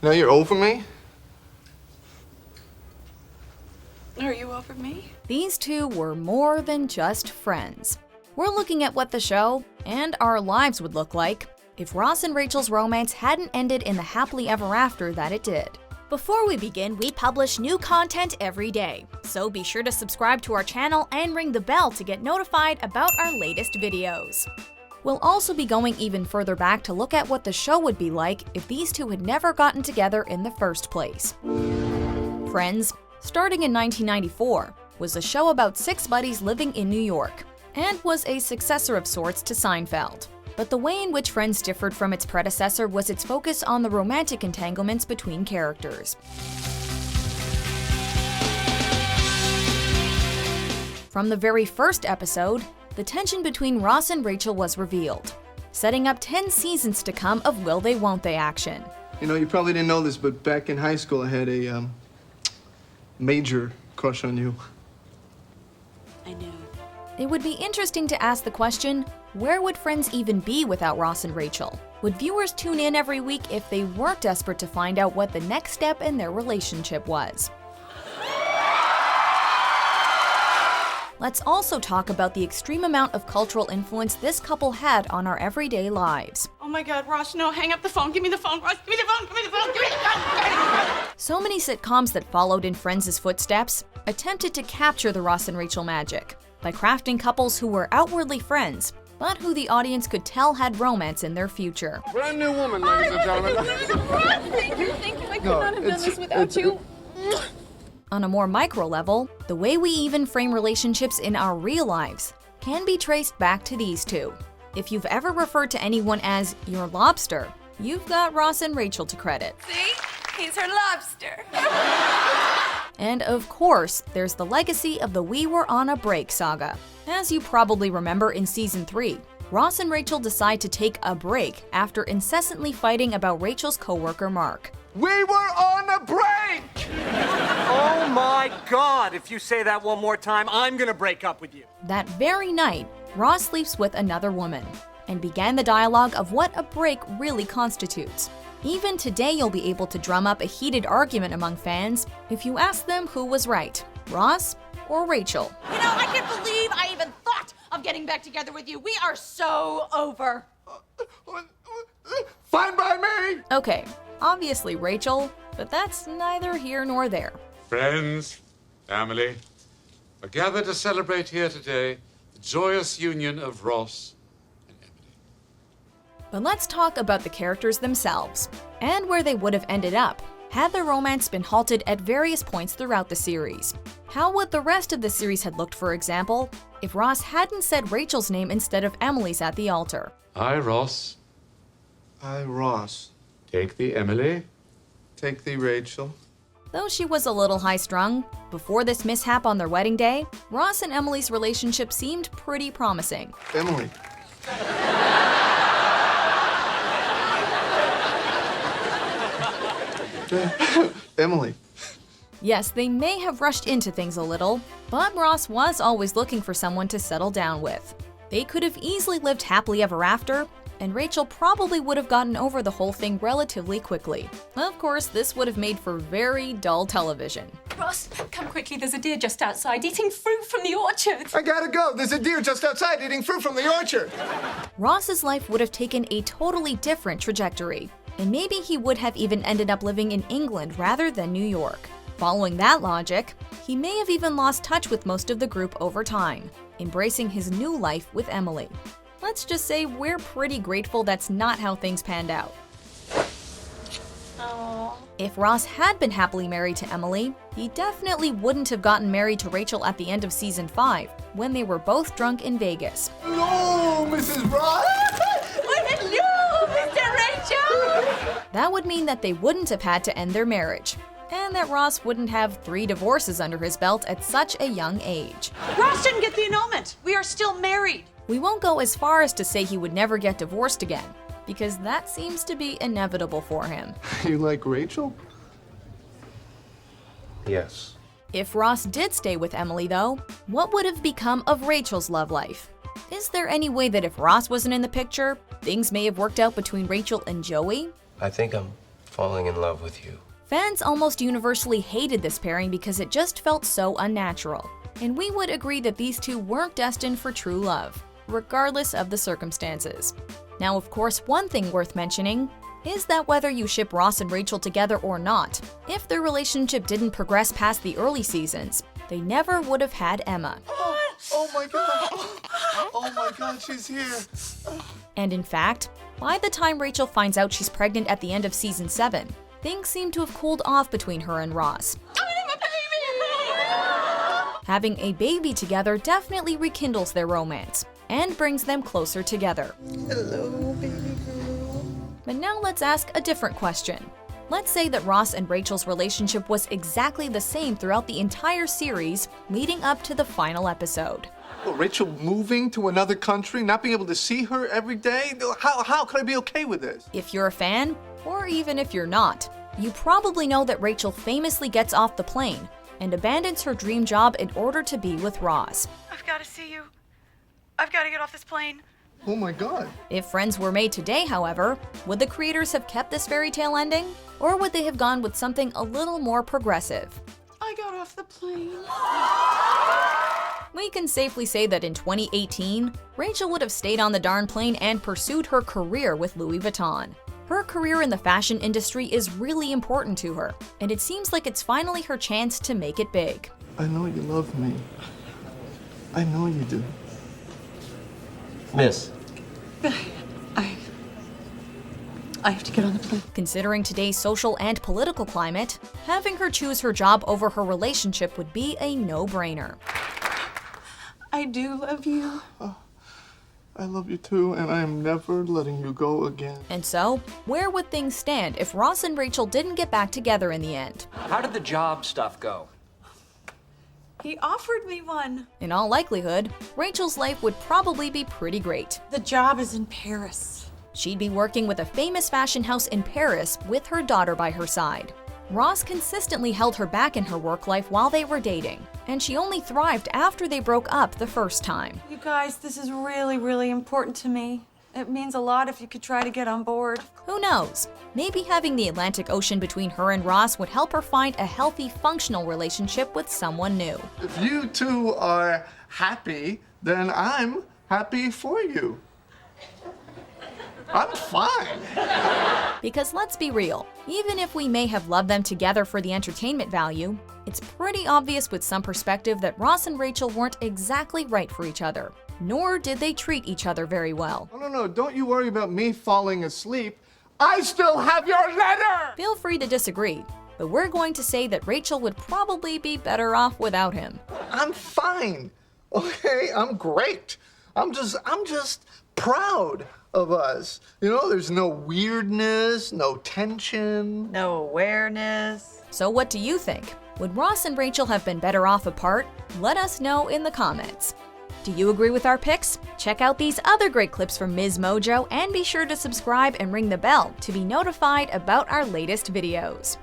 Now you're over me? Are you over me? These two were more than just friends. We're looking at what the show and our lives would look like if Ross and Rachel's romance hadn't ended in the happily ever after that it did. Before we begin, we publish new content every day, so be sure to subscribe to our channel and ring the bell to get notified about our latest videos. We'll also be going even further back to look at what the show would be like if these two had never gotten together in the first place. Friends, starting in 1994, was a show about 6 buddies living in New York, and was a successor of sorts to Seinfeld. But the way in which Friends differed from its predecessor was its focus on the romantic entanglements between characters. From the very first episode, the tension between Ross and Rachel was revealed, setting up 10 seasons to come of will they won't they action. You know, you probably didn't know this, but back in high school I had a major crush on you. I knew. It would be interesting to ask the question, where would Friends even be without Ross and Rachel? Would viewers tune in every week if they weren't desperate to find out what the next step in their relationship was? Let's also talk about the extreme amount of cultural influence this couple had on our everyday lives. Oh my God, Ross, no, hang up the phone. Give me the phone, Ross. Give me the phone, give me the phone, give me the phone. So many sitcoms that followed in Friends' footsteps attempted to capture the Ross and Rachel magic by crafting couples who were outwardly friends, but who the audience could tell had romance in their future. Brand new woman, ladies and gentlemen. Thank you. I could not have done this without you. On a more micro level, the way we even frame relationships in our real lives can be traced back to these two. If you've ever referred to anyone as your lobster, you've got Ross and Rachel to credit. See? He's her lobster. And of course, there's the legacy of the We Were on a Break saga. As you probably remember in season 3, Ross and Rachel decide to take a break after incessantly fighting about Rachel's coworker Mark. We were on a break! Oh my God, if you say that one more time, I'm gonna break up with you. That very night, Ross sleeps with another woman and began the dialogue of what a break really constitutes. Even today, you'll be able to drum up a heated argument among fans if you ask them who was right, Ross or Rachel. You know, I can't believe I even thought of getting back together with you. We are so over. Fine by me! Okay, obviously Rachel, but that's neither here nor there. Friends, family, are gathered to celebrate here today the joyous union of Ross and Emily. But let's talk about the characters themselves, and where they would have ended up had their romance been halted at various points throughout the series. How would the rest of the series had looked, for example, if Ross hadn't said Rachel's name instead of Emily's at the altar? I, Ross, I, Ross. take thee, Emily. Take thee, Rachel. Though she was a little high-strung, before this mishap on their wedding day, Ross and Emily's relationship seemed pretty promising. Emily. Emily. Yes, they may have rushed into things a little, but Ross was always looking for someone to settle down with. They could have easily lived happily ever after, and Rachel probably would have gotten over the whole thing relatively quickly. Of course, this would have made for very dull television. Ross, come quickly, there's a deer just outside eating fruit from the orchard. I gotta go. There's a deer just outside eating fruit from the orchard. Ross's life would have taken a totally different trajectory, and maybe he would have even ended up living in England rather than New York. Following that logic, he may have even lost touch with most of the group over time, embracing his new life with Emily. Let's just say we're pretty grateful that's not how things panned out. Oh. If Ross had been happily married to Emily, he definitely wouldn't have gotten married to Rachel at the end of season 5, when they were both drunk in Vegas. Hello, Mrs. Ross. Hello, Mr. Rachel! That would mean that they wouldn't have had to end their marriage, and that Ross wouldn't have 3 divorces under his belt at such a young age. Ross didn't get the annulment. We are still married. We won't go as far as to say he would never get divorced again, because that seems to be inevitable for him. You like Rachel? Yes. If Ross did stay with Emily, though, what would have become of Rachel's love life? Is there any way that if Ross wasn't in the picture, things may have worked out between Rachel and Joey? I think I'm falling in love with you. Fans almost universally hated this pairing because it just felt so unnatural. And we would agree that these two weren't destined for true love, regardless of the circumstances. Now, of course, one thing worth mentioning is that whether you ship Ross and Rachel together or not, if their relationship didn't progress past the early seasons, they never would have had Emma. Oh my God. Oh my God, she's here. And in fact, by the time Rachel finds out she's pregnant at the end of season 7, things seem to have cooled off between her and Ross. Having a baby together definitely rekindles their romance and brings them closer together. Hello, baby girl. But now let's ask a different question. Let's say that Ross and Rachel's relationship was exactly the same throughout the entire series, leading up to the final episode. Well, Rachel moving to another country, not being able to see her every day? How could I be okay with this? If you're a fan, or even if you're not, you probably know that Rachel famously gets off the plane and abandons her dream job in order to be with Ross. I've got to see you. I've got to get off this plane. Oh my God. If Friends were made today, however, would the creators have kept this fairy tale ending? Or would they have gone with something a little more progressive? I got off the plane. We can safely say that in 2018, Rachel would have stayed on the darn plane and pursued her career with Louis Vuitton. Her career in the fashion industry is really important to her, and it seems like it's finally her chance to make it big. I know you love me. I know you do. Miss, I have to get on the plane. Considering today's social and political climate, having her choose her job over her relationship would be a no-brainer. I do love you. I love you too, and I am never letting you go again. And so, where would things stand if Ross and Rachel didn't get back together in the end? How did the job stuff go? He offered me one. In all likelihood, Rachel's life would probably be pretty great. The job is in Paris. She'd be working with a famous fashion house in Paris with her daughter by her side. Ross consistently held her back in her work life while they were dating, and she only thrived after they broke up the first time. You guys, this is really, really important to me. It means a lot if you could try to get on board. Who knows? Maybe having the Atlantic Ocean between her and Ross would help her find a healthy, functional relationship with someone new. If you two are happy, then I'm happy for you. I'm fine. Because let's be real, even if we may have loved them together for the entertainment value, it's pretty obvious with some perspective that Ross and Rachel weren't exactly right for each other, nor did they treat each other very well. No, don't you worry about me falling asleep. I still have your letter! Feel free to disagree, but we're going to say that Rachel would probably be better off without him. I'm fine. Okay, I'm great. I'm just proud of us. You know, there's no weirdness, no tension. No awareness. So what do you think? Would Ross and Rachel have been better off apart? Let us know in the comments. Do you agree with our picks? Check out these other great clips from MsMojo and be sure to subscribe and ring the bell to be notified about our latest videos.